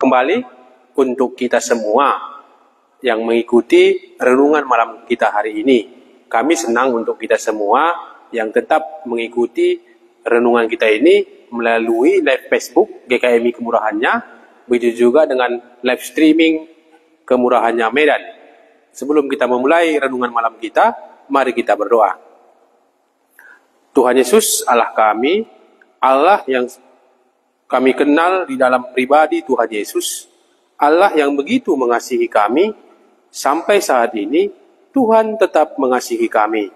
kembali untuk kita semua yang mengikuti renungan malam kita hari ini. Kami senang untuk kita semua yang tetap mengikuti renungan kita ini melalui live Facebook GKMI Kemurahannya, begitu juga dengan live streaming Kemurahannya Medan. Sebelum kita memulai renungan malam kita, mari kita berdoa. Tuhan Yesus, Allah kami, Allah yang kami kenal di dalam pribadi Tuhan Yesus, Allah yang begitu mengasihi kami, sampai saat ini Tuhan tetap mengasihi kami.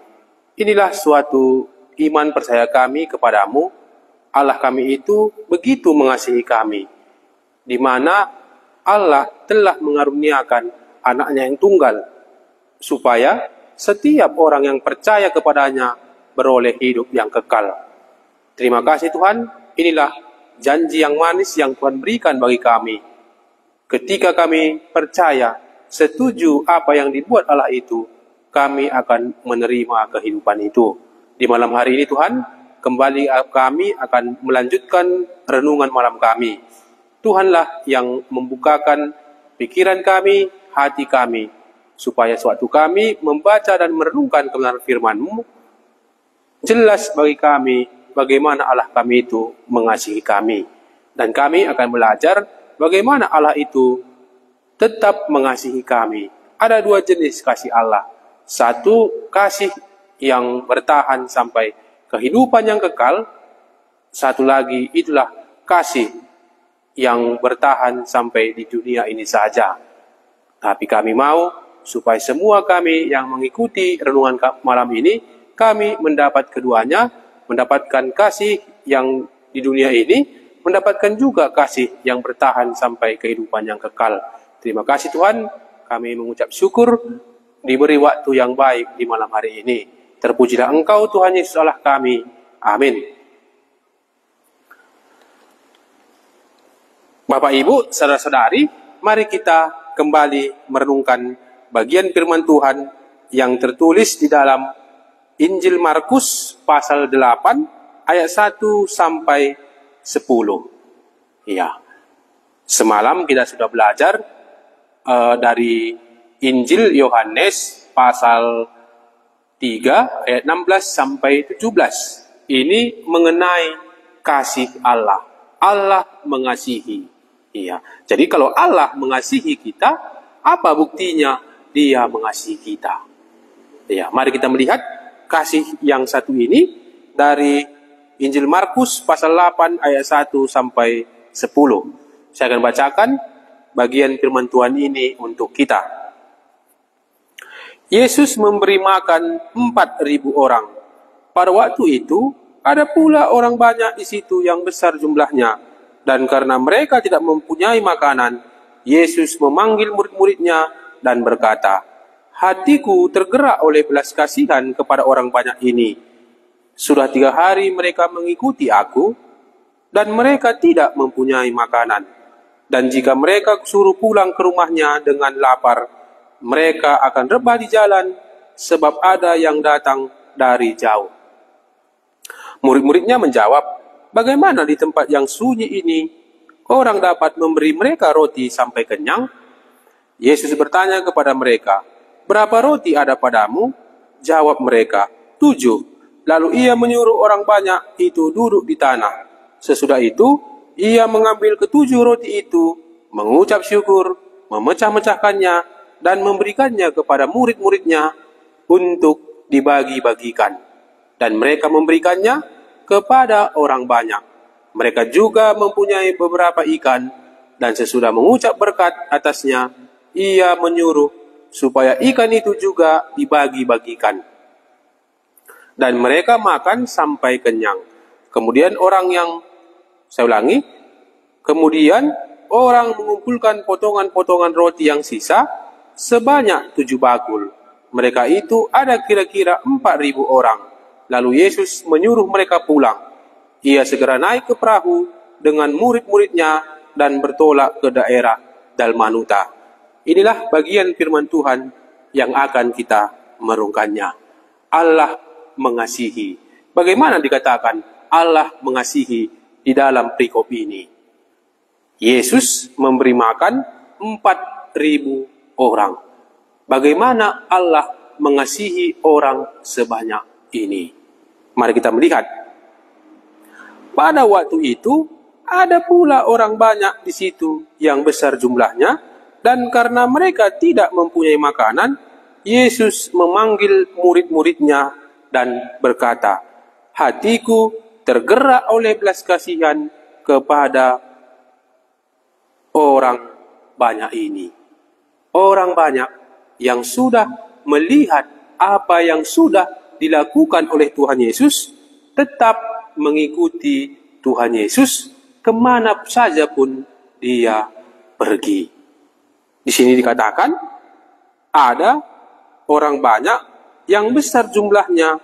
Inilah suatu iman percaya kami kepadamu. Allah kami itu begitu mengasihi kami, di mana Allah telah mengaruniakan anaknya yang tunggal, supaya setiap orang yang percaya kepadanya beroleh hidup yang kekal. Terima kasih Tuhan, inilah janji yang manis yang Tuhan berikan bagi kami. Ketika kami percaya, setuju apa yang dibuat Allah itu, kami akan menerima kehidupan itu. Di malam hari ini Tuhan, kembali kami akan melanjutkan renungan malam kami. Tuhanlah yang membukakan pikiran kami, hati kami, supaya suatu kami membaca dan merenungkan kebenaran firman-Mu, jelas bagi kami bagaimana Allah kami itu mengasihi kami. Dan kami akan belajar bagaimana Allah itu tetap mengasihi kami. Ada dua jenis kasih Allah. Satu, kasih yang bertahan sampai kehidupan yang kekal. Satu lagi, itulah kasih yang bertahan sampai di dunia ini saja. Tapi kami mau supaya semua kami yang mengikuti renungan malam ini, kami mendapat keduanya, mendapatkan kasih yang di dunia ini, mendapatkan juga kasih yang bertahan sampai kehidupan yang kekal. Terima kasih Tuhan, kami mengucap syukur diberi waktu yang baik di malam hari ini. Terpujilah Engkau Tuhan Yesus Allah kami. Amin. Bapak Ibu, saudara-saudari, mari kita kembali merenungkan bagian firman Tuhan yang tertulis di dalam Injil Markus pasal 8 ayat 1 sampai 10. Ya. Semalam kita sudah belajar dari Injil Yohanes pasal 3 ayat 16 sampai 17. Ini mengenai kasih Allah. Allah mengasihi. Iya. Jadi kalau Allah mengasihi kita, apa buktinya Dia mengasihi kita? Ya, mari kita melihat kasih yang satu ini dari Injil Markus pasal 8 ayat 1 sampai 10. Saya akan bacakan bagian firman Tuhan ini untuk kita. Yesus memberi makan 4.000 orang. Pada waktu itu, ada pula orang banyak di situ yang besar jumlahnya. Dan karena mereka tidak mempunyai makanan, Yesus memanggil murid-muridnya dan berkata, "Hatiku tergerak oleh belas kasihan kepada orang banyak ini. Sudah 3 hari mereka mengikuti aku, dan mereka tidak mempunyai makanan. Dan jika mereka suruh pulang ke rumahnya dengan lapar, mereka akan rebah di jalan, sebab ada yang datang dari jauh." Murid-muridnya menjawab, "Bagaimana di tempat yang sunyi ini orang dapat memberi mereka roti sampai kenyang?" Yesus bertanya kepada mereka, "Berapa roti ada padamu?" Jawab mereka, 7. Lalu ia menyuruh orang banyak itu duduk di tanah. Sesudah itu, ia mengambil ke-7 roti itu, mengucap syukur, memecah-mecahkannya, dan memberikannya kepada murid-muridnya untuk dibagi-bagikan. Dan mereka memberikannya kepada orang banyak. Mereka juga mempunyai beberapa ikan, dan sesudah mengucap berkat atasnya, ia menyuruh supaya ikan itu juga dibagi-bagikan. Dan mereka makan sampai kenyang. Kemudian kemudian orang mengumpulkan potongan-potongan roti yang sisa sebanyak 7 bakul. Mereka itu ada kira-kira 4.000 orang. Lalu Yesus menyuruh mereka pulang. Ia segera naik ke perahu dengan murid-muridnya dan bertolak ke daerah Dalmanuta. Inilah bagian firman Tuhan yang akan kita merenungkannya. Allah mengasihi. Bagaimana dikatakan Allah mengasihi di dalam perikop ini? Yesus memberi makan 4.000 orang. Bagaimana Allah mengasihi orang sebanyak ini? Mari kita melihat. Pada waktu itu, ada pula orang banyak di situ yang besar jumlahnya, dan karena mereka tidak mempunyai makanan, Yesus memanggil murid-muridnya dan berkata, "Hatiku tergerak oleh belas kasihan kepada orang banyak ini." Orang banyak yang sudah melihat apa yang sudah dilakukan oleh Tuhan Yesus, tetap mengikuti Tuhan Yesus kemana saja pun dia pergi. Di sini dikatakan, ada orang banyak yang besar jumlahnya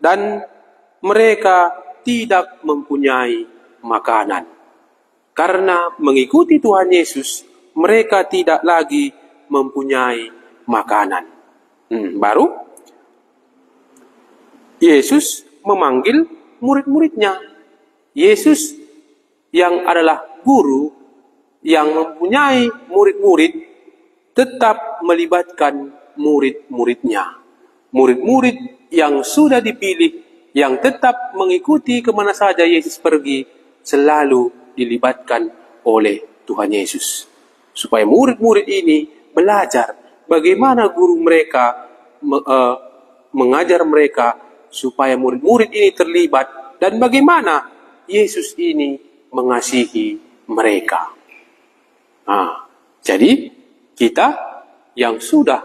dan mereka tidak mempunyai makanan. Karena mengikuti Tuhan Yesus, mereka tidak lagi mempunyai makanan. Baru Yesus memanggil murid-muridnya. Yesus yang adalah guru yang mempunyai murid-murid tetap melibatkan murid-muridnya. Murid-murid yang sudah dipilih, yang tetap mengikuti kemana saja Yesus pergi, selalu dilibatkan oleh Tuhan Yesus. Supaya murid-murid ini belajar bagaimana guru mereka mengajar mereka, supaya murid-murid ini terlibat, dan bagaimana Yesus ini mengasihi mereka. Jadi kita yang sudah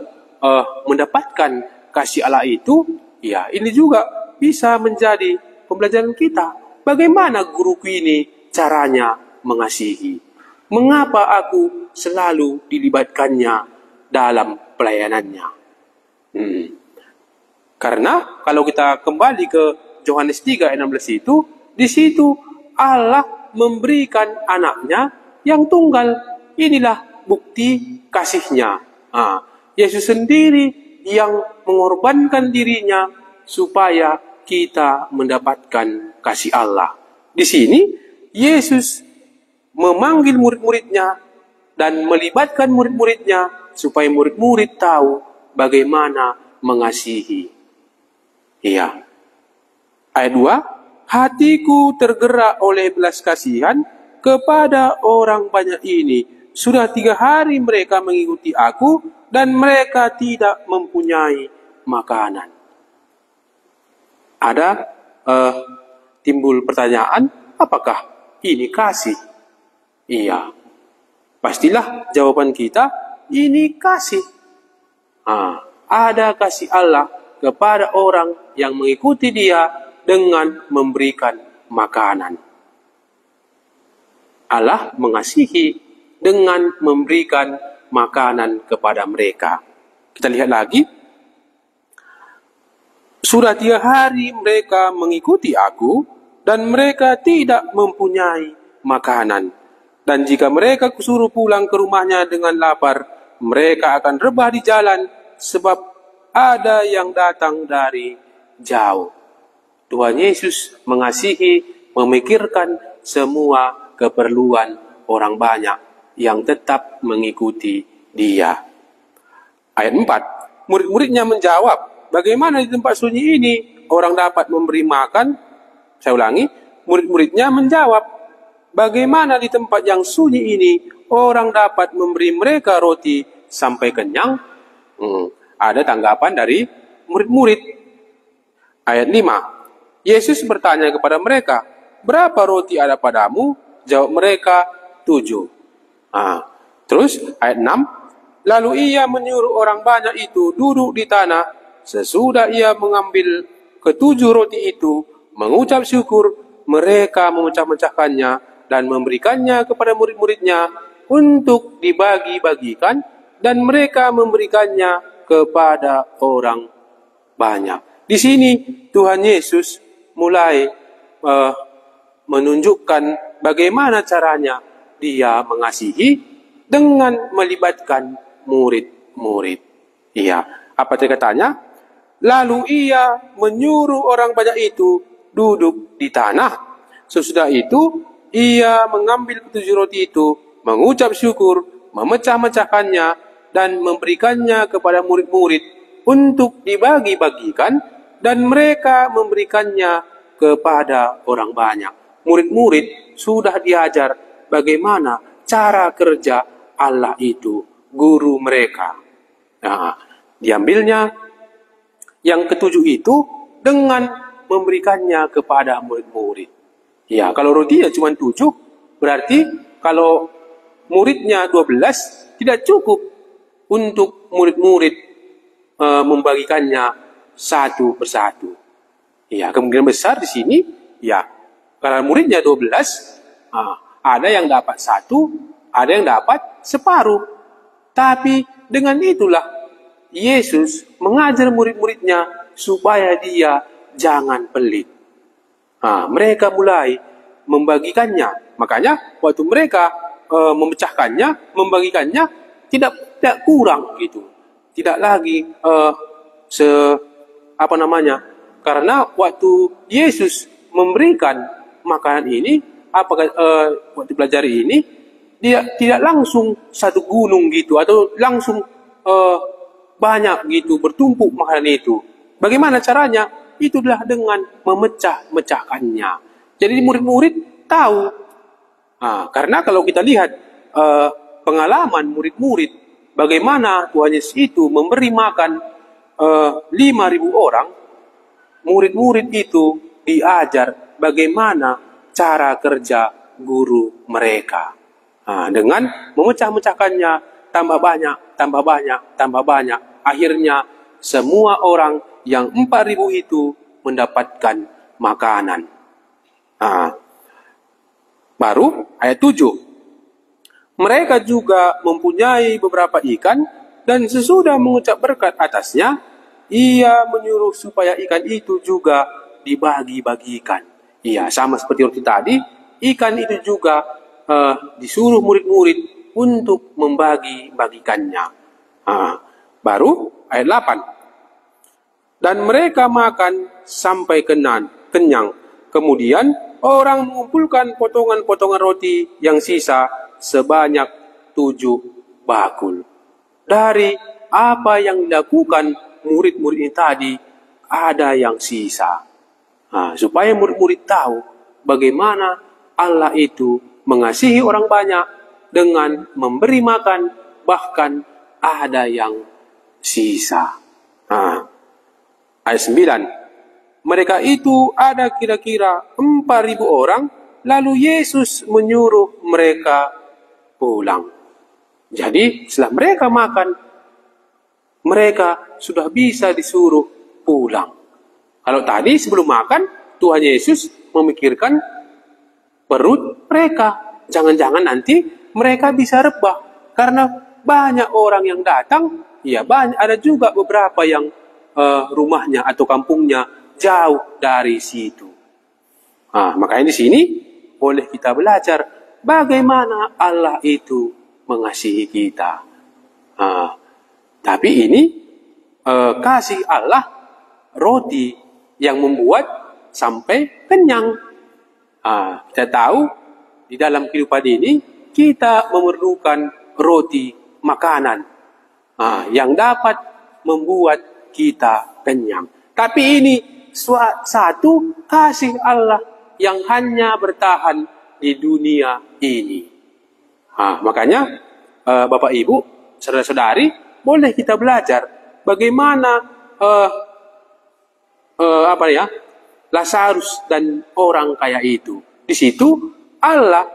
mendapatkan kasih Allah itu, ya ini juga bisa menjadi pembelajaran kita. Bagaimana guruku ini caranya mengasihi? Mengapa aku selalu dilibatkannya dalam pelayanannya? Karena kalau kita kembali ke Yohanes 3 ayat 16 itu, di situ Allah memberikan anaknya yang tunggal. Inilah bukti kasihnya. Yesus sendiri yang mengorbankan dirinya supaya kita mendapatkan kasih Allah. Di sini Yesus memanggil murid-muridnya dan melibatkan murid-muridnya supaya murid-murid tahu bagaimana mengasihi. Iya. Ayat 2, hatiku tergerak oleh belas kasihan kepada orang banyak ini. Sudah 3 hari mereka mengikuti aku dan mereka tidak mempunyai makanan. Ada timbul pertanyaan, apakah ini kasih? Iya. Pastilah jawaban kita, ini kasih. Ada kasih Allah kepada orang yang mengikuti dia dengan memberikan makanan. Allah mengasihi dengan memberikan makanan kepada mereka. Kita lihat lagi. Sudah 3 hari mereka mengikuti aku dan mereka tidak mempunyai makanan. Dan jika mereka suruh pulang ke rumahnya dengan lapar, mereka akan rebah di jalan sebab ada yang datang dari jauh. Tuhan Yesus mengasihi, memikirkan semua keperluan orang banyak yang tetap mengikuti dia. Ayat 4, murid-muridnya menjawab, bagaimana di tempat sunyi ini orang dapat memberi makan? Saya ulangi, murid-muridnya menjawab, bagaimana di tempat yang sunyi ini orang dapat memberi mereka roti sampai kenyang? Ada tanggapan dari murid-murid. Ayat 5, Yesus bertanya kepada mereka, berapa roti ada padamu? Jawab mereka, 7. Terus ayat 6, lalu ia menyuruh orang banyak itu duduk di tanah. Sesudah ia mengambil ke-7 roti itu, mengucap syukur, mereka memecah-mecahkannya dan memberikannya kepada murid-muridnya untuk dibagi-bagikan, dan mereka memberikannya kepada orang banyak. Di sini Tuhan Yesus mulai menunjukkan bagaimana caranya dia mengasihi dengan melibatkan murid-murid. Iya, apa katanya? Lalu ia menyuruh orang banyak itu duduk di tanah. Sesudah itu ia mengambil 7 roti itu, mengucap syukur, memecah-mecahkannya, dan memberikannya kepada murid-murid untuk dibagi-bagikan, dan mereka memberikannya kepada orang banyak. Murid-murid sudah diajar bagaimana cara kerja Allah itu, guru mereka. Nah, diambilnya yang ketujuh itu dengan memberikannya kepada murid-murid. Ya, kalau rotinya cuma 7, berarti kalau muridnya 12, tidak cukup untuk murid-murid membagikannya satu persatu. Ya, kemungkinan besar di sini, ya, karena muridnya 12, ada yang dapat 1, ada yang dapat separuh. Tapi dengan itulah Yesus mengajar murid-muridnya supaya dia jangan pelit. Mereka mulai membagikannya. Makanya waktu mereka memecahkannya, membagikannya tidak kurang gitu. Tidak lagi karena waktu Yesus memberikan makanan ini, waktu pelajari ini, dia tidak langsung satu gunung gitu atau langsung banyak gitu bertumpuk makanan itu. Bagaimana caranya? Itulah dengan memecah-mecahkannya. Jadi murid-murid tahu. Karena kalau kita lihat pengalaman murid-murid, bagaimana Tuhan Yesus itu memberi makan 5.000 orang, murid-murid itu diajar bagaimana cara kerja guru mereka. Dengan memecah-mecahkannya, tambah banyak, tambah banyak, tambah banyak. Akhirnya semua orang yang 4.000 itu mendapatkan makanan. Baru ayat 7. Mereka juga mempunyai beberapa ikan, dan sesudah mengucap berkat atasnya, ia menyuruh supaya ikan itu juga dibagi-bagikan. Iya, sama seperti roti tadi, ikan itu juga disuruh murid-murid untuk membagi-bagikannya. Baru ayat 8. Dan mereka makan sampai kenyang. Kemudian orang mengumpulkan potongan-potongan roti yang sisa sebanyak 7 bakul. Dari apa yang dilakukan murid-murid ini tadi, ada yang sisa. Supaya murid-murid tahu bagaimana Allah itu mengasihi orang banyak dengan memberi makan, bahkan ada yang sisa. Ayat 9. Mereka itu ada kira-kira 4.000 orang, lalu Yesus menyuruh mereka pulang. Jadi setelah mereka makan, mereka sudah bisa disuruh pulang. Kalau tadi sebelum makan, Tuhan Yesus memikirkan perut mereka. Jangan-jangan nanti mereka bisa rebah. Karena banyak orang yang datang, ya banyak, ada juga beberapa yang rumahnya atau kampungnya jauh dari situ. Makanya di sini boleh kita belajar bagaimana Allah itu mengasihi kita. Tapi ini kasih Allah roti yang membuat sampai kenyang. Kita tahu di dalam kehidupan ini kita memerlukan roti makanan yang dapat membuat kita kenyang. Tapi ini satu kasih Allah yang hanya bertahan di dunia ini. Makanya Bapak Ibu, saudara-saudari, boleh kita belajar bagaimana Lazarus dan orang kaya itu. Di situ Allah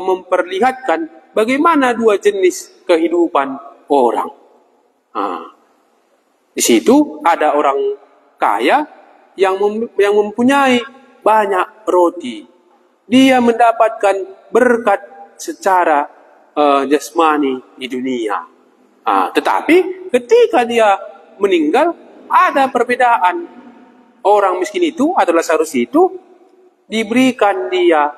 memperlihatkan bagaimana 2 jenis kehidupan orang. Di situ ada orang kaya yang mempunyai banyak roti. Dia mendapatkan berkat secara jasmani di dunia. Tetapi ketika dia meninggal, ada perbedaan. Orang miskin itu atau Lazarus itu diberikan dia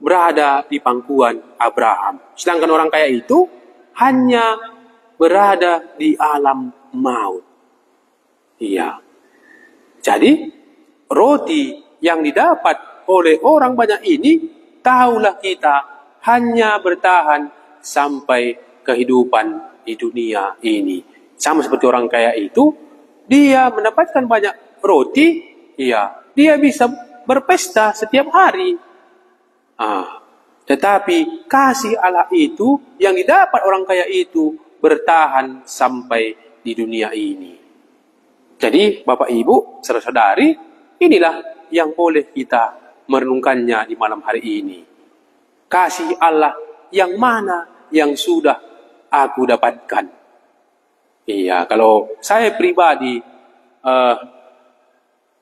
berada di pangkuan Abraham. Sedangkan orang kaya itu hanya berada di alam maut. Iya. Jadi roti yang didapat oleh orang banyak ini taulah kita hanya bertahan sampai kehidupan di dunia ini. Sama seperti orang kaya itu, dia mendapatkan banyak roti, ya, dia bisa berpesta setiap hari. Tetapi kasih Allah itu yang didapat orang kaya itu bertahan sampai di dunia ini. Jadi Bapak Ibu, saudara-saudari, inilah yang boleh kita merenungkannya di malam hari ini. Kasih Allah yang mana yang sudah aku dapatkan. Iya, kalau saya pribadi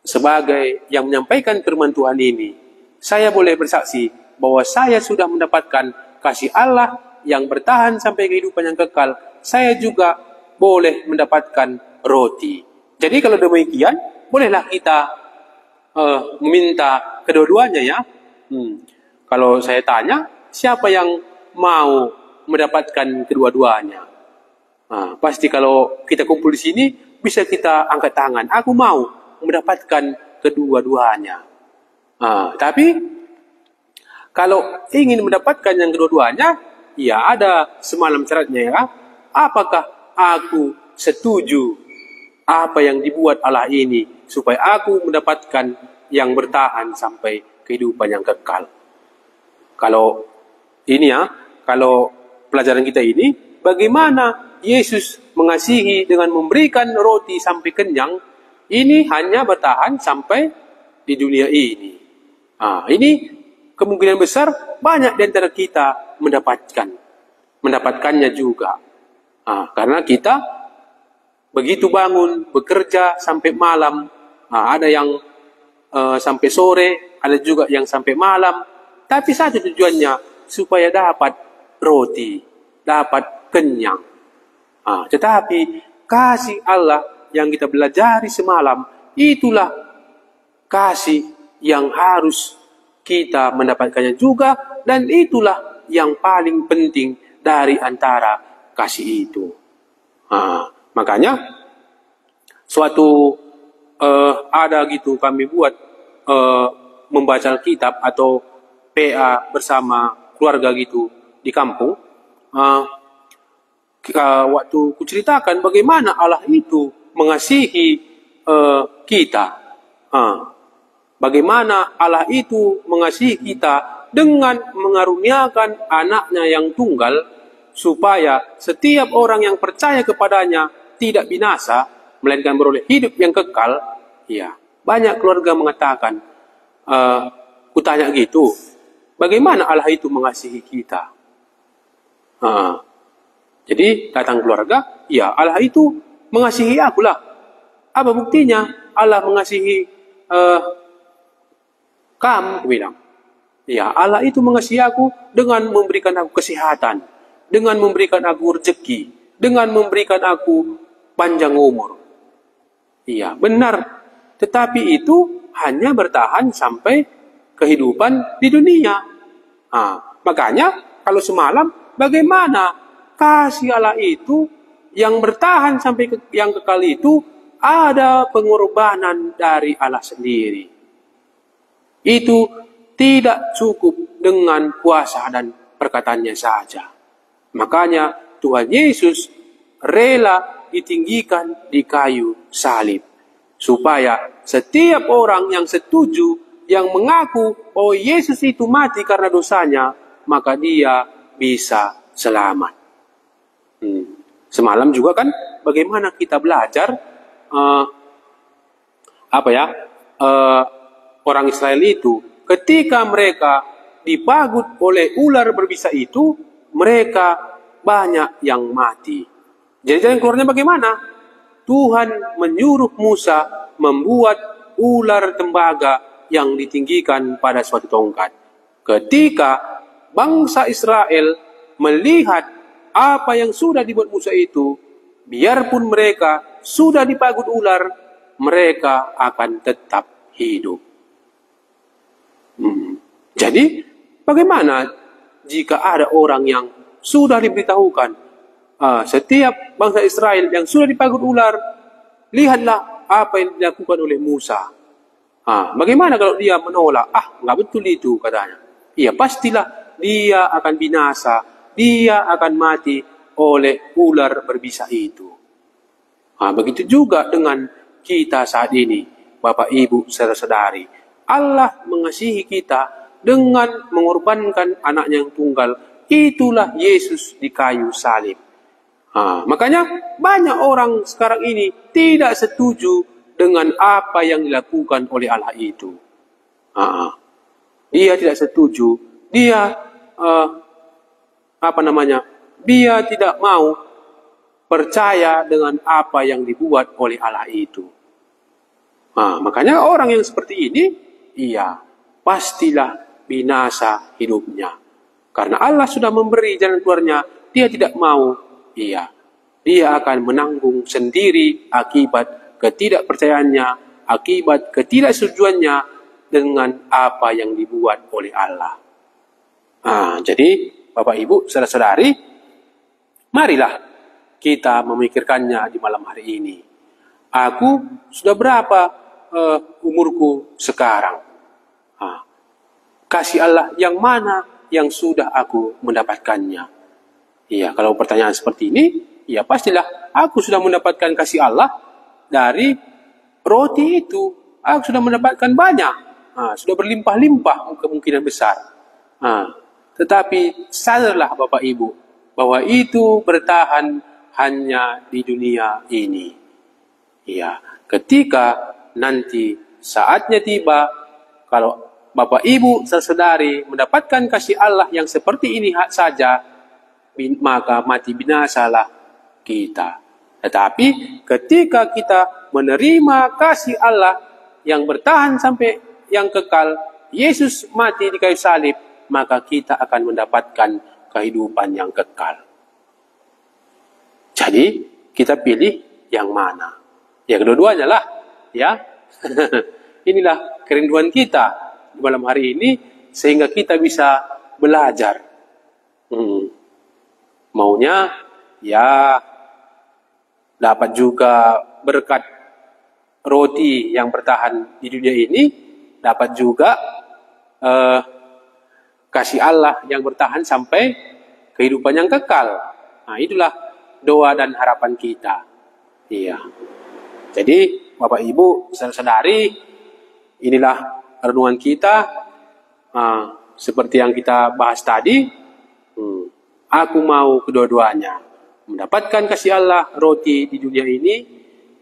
sebagai yang menyampaikan firman Tuhan ini, saya boleh bersaksi bahwa saya sudah mendapatkan kasih Allah yang bertahan sampai kehidupan yang kekal. Saya juga boleh mendapatkan roti. Jadi kalau demikian, bolehlah kita meminta kedua-duanya ya. Kalau saya tanya, siapa yang mau mendapatkan kedua-duanya? Pasti kalau kita kumpul di sini, bisa kita angkat tangan. Aku mau mendapatkan kedua-duanya. Tapi kalau ingin mendapatkan yang kedua-duanya, ya ada semalam syaratnya ya. Apakah aku setuju apa yang dibuat Allah ini supaya aku mendapatkan yang bertahan sampai kehidupan yang kekal? Kalau ini ya, kalau pelajaran kita ini, bagaimana Yesus mengasihi dengan memberikan roti sampai kenyang, ini hanya bertahan sampai di dunia ini. Ini kemungkinan besar banyak di antara kita mendapatkannya juga. Karena kita begitu bangun, bekerja sampai malam, ada yang sampai sore, ada juga yang sampai malam, tapi satu tujuannya, supaya dapat roti, dapat kenyang. Tetapi kasih Allah yang kita belajari semalam, itulah kasih yang harus kita mendapatkannya juga, dan itulah yang paling penting dari antara kasih itu. Makanya suatu ada gitu kami buat membaca Alkitab atau PA bersama keluarga gitu di kampung. Waktu kuceritakan bagaimana Allah itu mengasihi kita. Bagaimana Allah itu mengasihi kita dengan mengaruniakan anaknya yang tunggal, supaya setiap orang yang percaya kepadanya tidak binasa, melainkan beroleh hidup yang kekal. Ya, banyak keluarga mengatakan, kutanya gitu, bagaimana Allah itu mengasihi kita? Jadi datang keluarga, ya Allah itu mengasihi aku lah. Apa buktinya Allah mengasihi kamu? Bilang, ya Allah itu mengasihi aku dengan memberikan aku kesehatan, dengan memberikan aku rezeki, dengan memberikan aku panjang umur. Iya, benar. Tetapi itu hanya bertahan sampai kehidupan di dunia. Makanya kalau semalam, bagaimana kasih Allah itu yang bertahan sampai yang kekal itu ada pengorbanan dari Allah sendiri. Itu tidak cukup dengan kuasa dan perkataannya saja. Makanya Tuhan Yesus rela ditinggikan di kayu salib, supaya setiap orang yang setuju, yang mengaku oh Yesus itu mati karena dosanya, maka dia bisa selamat. Semalam juga kan bagaimana kita belajar orang Israel itu ketika mereka dipagut oleh ular berbisa itu, mereka banyak yang mati. Jadi jalan keluarnya bagaimana? Tuhan menyuruh Musa membuat ular tembaga yang ditinggikan pada suatu tongkat. Ketika bangsa Israel melihat apa yang sudah dibuat Musa itu, biarpun mereka sudah dipagut ular, mereka akan tetap hidup. Jadi bagaimana jika ada orang yang sudah diberitahukan setiap bangsa Israel yang sudah dipagut ular, lihatlah apa yang dilakukan oleh Musa. Bagaimana kalau dia menolak? Nggak betul itu katanya. ya pastilah dia akan binasa, dia akan mati oleh ular berbisa itu. Begitu juga dengan kita saat ini, Bapak Ibu saudara-saudari. Allah mengasihi kita dengan mengorbankan anaknya yang tunggal. Itulah Yesus di kayu salib. Makanya banyak orang sekarang ini tidak setuju dengan apa yang dilakukan oleh Allah itu. Dia tidak setuju. Dia Dia tidak mau percaya dengan apa yang dibuat oleh Allah itu. Makanya orang yang seperti ini, pastilah binasa hidupnya. Karena Allah sudah memberi jalan keluarnya, dia tidak mau. Dia akan menanggung sendiri akibat ketidakpercayaannya, akibat ketidaksetujuannya dengan apa yang dibuat oleh Allah. Jadi Bapak Ibu, saudara-saudari, marilah kita memikirkannya di malam hari ini. Aku sudah berapa umurku sekarang? Kasih Allah yang mana yang sudah aku mendapatkannya? Kalau pertanyaan seperti ini, pastilah aku sudah mendapatkan kasih Allah dari roti itu. Aku sudah mendapatkan banyak. Sudah berlimpah-limpah kemungkinan besar. Tetapi sadarlah Bapak Ibu, bahwa itu bertahan hanya di dunia ini. Ketika nanti saatnya tiba, kalau Bapak Ibu saudari mendapatkan kasih Allah yang seperti ini saja, maka mati binasalah kita. Tetapi ketika kita menerima kasih Allah yang bertahan sampai yang kekal, Yesus mati di kayu salib, maka kita akan mendapatkan kehidupan yang kekal. Jadi kita pilih yang mana? Kedua-duanya lah, Inilah kerinduan kita di malam hari ini, sehingga kita bisa belajar. Maunya dapat juga berkat roti yang bertahan di dunia ini, dapat juga kasih Allah yang bertahan sampai kehidupan yang kekal. Itulah doa dan harapan kita. Jadi Bapak Ibu saudara-saudari, inilah renungan kita. Seperti yang kita bahas tadi, aku mau kedua-duanya. Mendapatkan kasih Allah roti di dunia ini,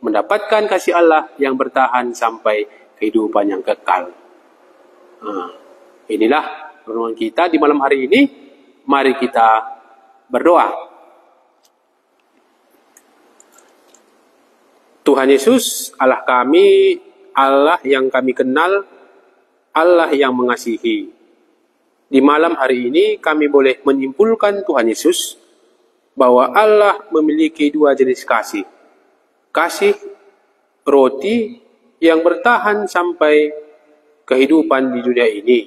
mendapatkan kasih Allah yang bertahan sampai kehidupan yang kekal. Inilah renungan kita di malam hari ini. Mari kita berdoa. Tuhan Yesus, Allah kami, Allah yang kami kenal, Allah yang mengasihi. Di malam hari ini kami boleh menyimpulkan Tuhan Yesus bahwa Allah memiliki dua jenis kasih. Kasih roti yang bertahan sampai kehidupan di dunia ini.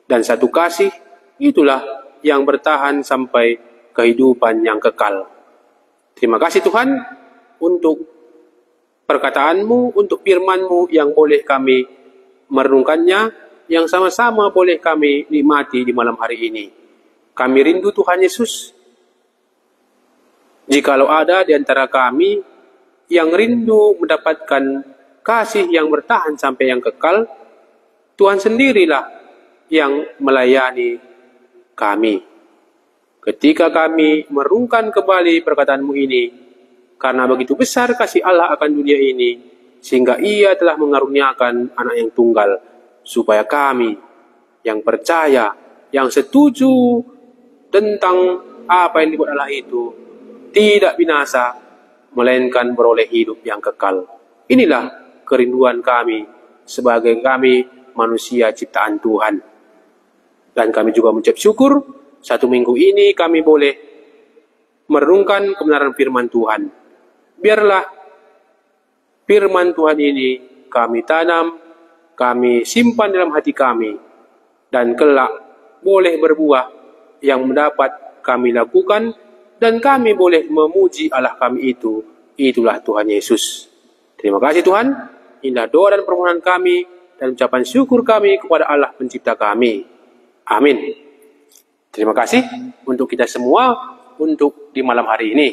Dan satu kasih itulah yang bertahan sampai kehidupan yang kekal. Terima kasih Tuhan untuk perkataanmu, untuk firman-Mu yang boleh kami merenungkannya, yang sama-sama boleh kami nikmati di malam hari ini. Kami rindu Tuhan Yesus. Jikalau ada di antara kami yang rindu mendapatkan kasih yang bertahan sampai yang kekal, Tuhan sendirilah yang melayani kami. Ketika kami merenungkan kembali perkataan-Mu ini, karena begitu besar kasih Allah akan dunia ini, sehingga Ia telah mengaruniakan anak yang tunggal, supaya kami yang percaya, yang setuju tentang apa yang dibuat Allah itu, tidak binasa, melainkan beroleh hidup yang kekal. Inilah kerinduan kami sebagai kami manusia ciptaan Tuhan. Dan kami juga mengucap syukur, satu minggu ini kami boleh merenungkan kebenaran firman Tuhan. Biarlah firman Tuhan ini kami tanam, kami simpan dalam hati kami, dan kelak boleh berbuah yang mendapat kami lakukan, dan kami boleh memuji Allah kami itu. Itulah Tuhan Yesus. Terima kasih Tuhan. Inilah doa dan permohonan kami dan ucapan syukur kami kepada Allah pencipta kami. Amin. Terima kasih untuk kita semua untuk di malam hari ini.